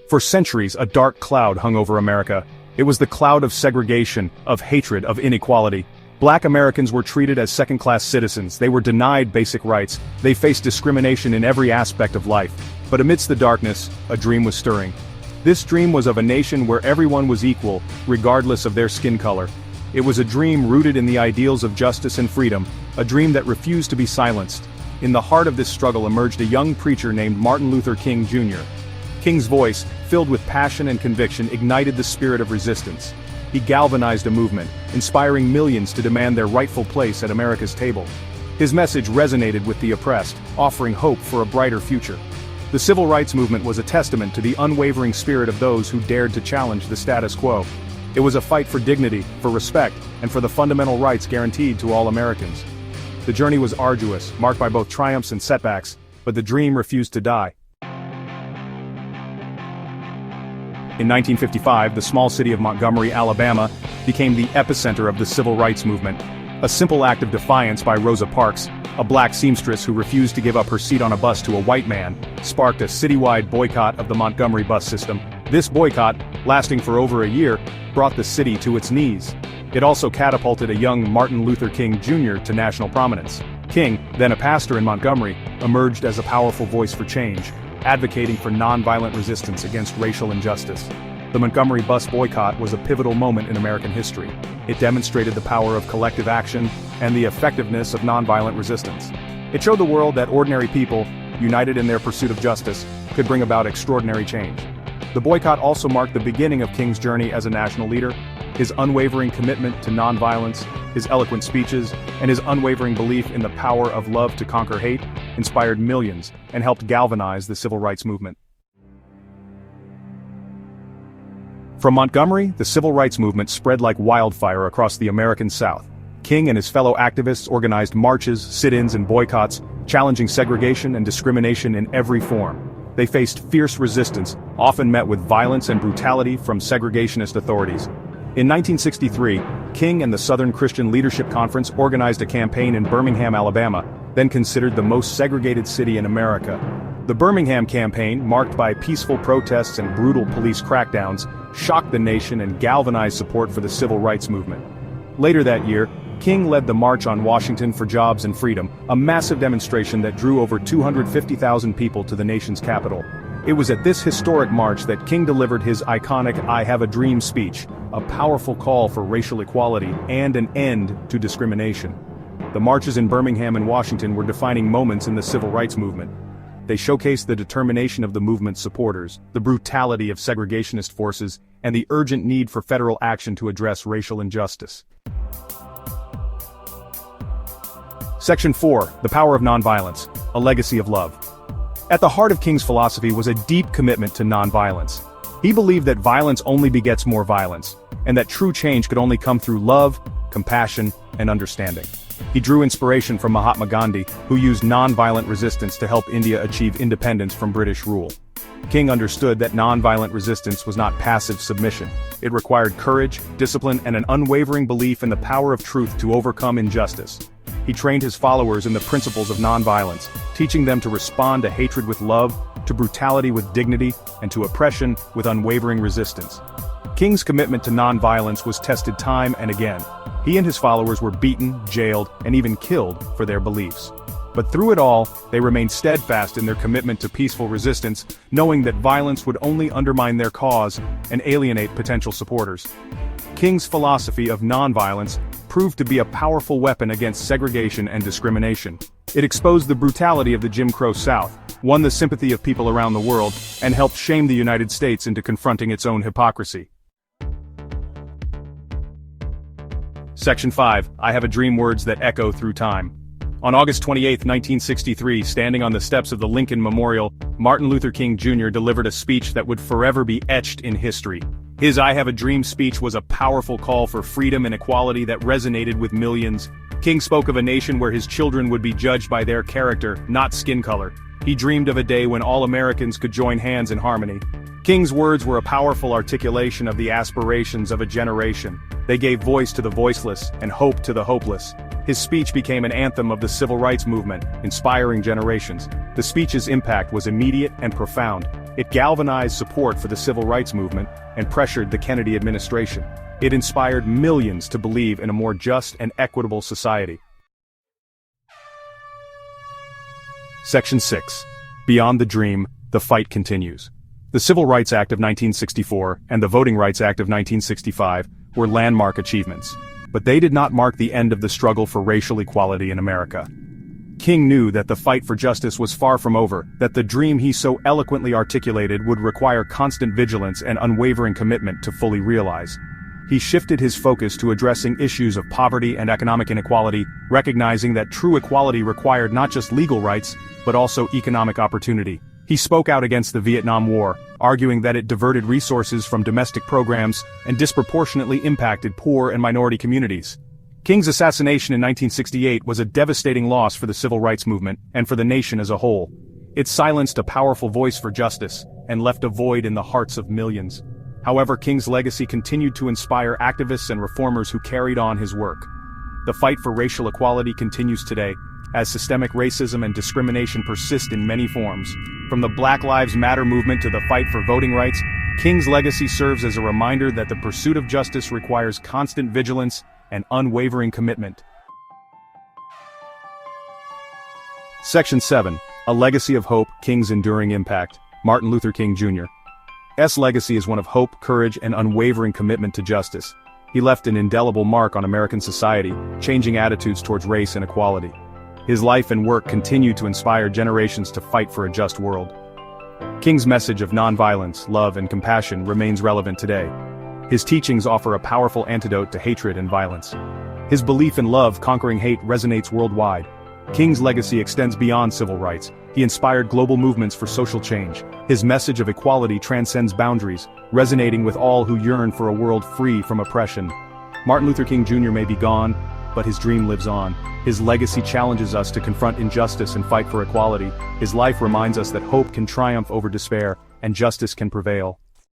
For centuries, a dark cloud hung over America. It was the cloud of segregation, of hatred, of inequality. Black Americans were treated as second-class citizens, they were denied basic rights, they faced discrimination in every aspect of life. But amidst the darkness, a dream was stirring. This dream was of a nation where everyone was equal, regardless of their skin color. It was a dream rooted in the ideals of justice and freedom, a dream that refused to be silenced. In the heart of this struggle emerged a young preacher named Martin Luther King Jr. King's voice, filled with passion and conviction, ignited the spirit of resistance. He galvanized a movement, inspiring millions to demand their rightful place at America's table. His message resonated with the oppressed, offering hope for a brighter future. The civil rights movement was a testament to the unwavering spirit of those who dared to challenge the status quo. It was a fight for dignity, for respect, and for the fundamental rights guaranteed to all Americans. The journey was arduous, marked by both triumphs and setbacks, but the dream refused to die. In 1955, the small city of Montgomery, Alabama, became the epicenter of the civil rights movement. A simple act of defiance by Rosa Parks, a black seamstress who refused to give up her seat on a bus to a white man, sparked a citywide boycott of the Montgomery bus system. This boycott, lasting for over a year, brought the city to its knees. It also catapulted a young Martin Luther King Jr. to national prominence. King, then a pastor in Montgomery, emerged as a powerful voice for change, advocating for nonviolent resistance against racial injustice. The Montgomery bus boycott was a pivotal moment in American history. It demonstrated the power of collective action and the effectiveness of nonviolent resistance. It showed the world that ordinary people, united in their pursuit of justice, could bring about extraordinary change. The boycott also marked the beginning of King's journey as a national leader. His unwavering commitment to nonviolence, his eloquent speeches, and his unwavering belief in the power of love to conquer hate inspired millions and helped galvanize the civil rights movement. From Montgomery, the civil rights movement spread like wildfire across the American South. King and his fellow activists organized marches, sit-ins, and boycotts, challenging segregation and discrimination in every form. They faced fierce resistance, often met with violence and brutality from segregationist authorities. In 1963, King and the Southern Christian Leadership Conference organized a campaign in Birmingham, Alabama, then considered the most segregated city in America. The Birmingham campaign, marked by peaceful protests and brutal police crackdowns, shocked the nation and galvanized support for the civil rights movement. Later that year, King led the March on Washington for Jobs and Freedom, a massive demonstration that drew over 250,000 people to the nation's capital. It was at this historic march that King delivered his iconic "I Have a Dream" speech, a powerful call for racial equality and an end to discrimination. The marches in Birmingham and Washington were defining moments in the civil rights movement. They showcased the determination of the movement's supporters, the brutality of segregationist forces, and the urgent need for federal action to address racial injustice. Section 4, The Power of Nonviolence, A Legacy of Love. At the heart of King's philosophy was a deep commitment to nonviolence. He believed that violence only begets more violence, and that true change could only come through love, compassion, and understanding. He drew inspiration from Mahatma Gandhi, who used nonviolent resistance to help India achieve independence from British rule. King understood that nonviolent resistance was not passive submission. It required courage, discipline, and an unwavering belief in the power of truth to overcome injustice. He trained his followers in the principles of nonviolence, teaching them to respond to hatred with love, to brutality with dignity, and to oppression with unwavering resistance. King's commitment to nonviolence was tested time and again. He and his followers were beaten, jailed, and even killed for their beliefs. But through it all, they remained steadfast in their commitment to peaceful resistance, knowing that violence would only undermine their cause and alienate potential supporters. King's philosophy of nonviolence proved to be a powerful weapon against segregation and discrimination. It exposed the brutality of the Jim Crow South, won the sympathy of people around the world, and helped shame the United States into confronting its own hypocrisy. Section 5, I Have a Dream. Words that echo through time. On August 28, 1963, standing on the steps of the Lincoln Memorial, Martin Luther King Jr. delivered a speech that would forever be etched in history. His "I Have a Dream" speech was a powerful call for freedom and equality that resonated with millions. King spoke of a nation where his children would be judged by their character, not skin color. He dreamed of a day when all Americans could join hands in harmony. King's words were a powerful articulation of the aspirations of a generation. They gave voice to the voiceless and hope to the hopeless. His speech became an anthem of the civil rights movement, inspiring generations. The speech's impact was immediate and profound. It galvanized support for the civil rights movement and pressured the Kennedy administration. It inspired millions to believe in a more just and equitable society. Section 6. Beyond the dream, the fight continues. The Civil Rights Act of 1964 and the Voting Rights Act of 1965 were landmark achievements, but they did not mark the end of the struggle for racial equality in America. King knew that the fight for justice was far from over, that the dream he so eloquently articulated would require constant vigilance and unwavering commitment to fully realize. He shifted his focus to addressing issues of poverty and economic inequality, recognizing that true equality required not just legal rights, but also economic opportunity. He spoke out against the Vietnam War, arguing that it diverted resources from domestic programs and disproportionately impacted poor and minority communities. King's assassination in 1968 was a devastating loss for the civil rights movement and for the nation as a whole. It silenced a powerful voice for justice and left a void in the hearts of millions. However, King's legacy continued to inspire activists and reformers who carried on his work. The fight for racial equality continues today, as systemic racism and discrimination persist in many forms. From the Black Lives Matter movement to the fight for voting rights, King's legacy serves as a reminder that the pursuit of justice requires constant vigilance and unwavering commitment. Section 7. A Legacy of Hope, King's Enduring Impact. Martin Luther King Jr. S. legacy is one of hope, courage, and unwavering commitment to justice. He left an indelible mark on American society, changing attitudes towards race and equality. His life and work continue to inspire generations to fight for a just world. King's message of nonviolence, love, and compassion remains relevant today. His teachings offer a powerful antidote to hatred and violence. His belief in love conquering hate resonates worldwide. King's legacy extends beyond civil rights. He inspired global movements for social change. His message of equality transcends boundaries, resonating with all who yearn for a world free from oppression. Martin Luther King Jr. may be gone, but his dream lives on. His legacy challenges us to confront injustice and fight for equality. His life reminds us that hope can triumph over despair, and justice can prevail.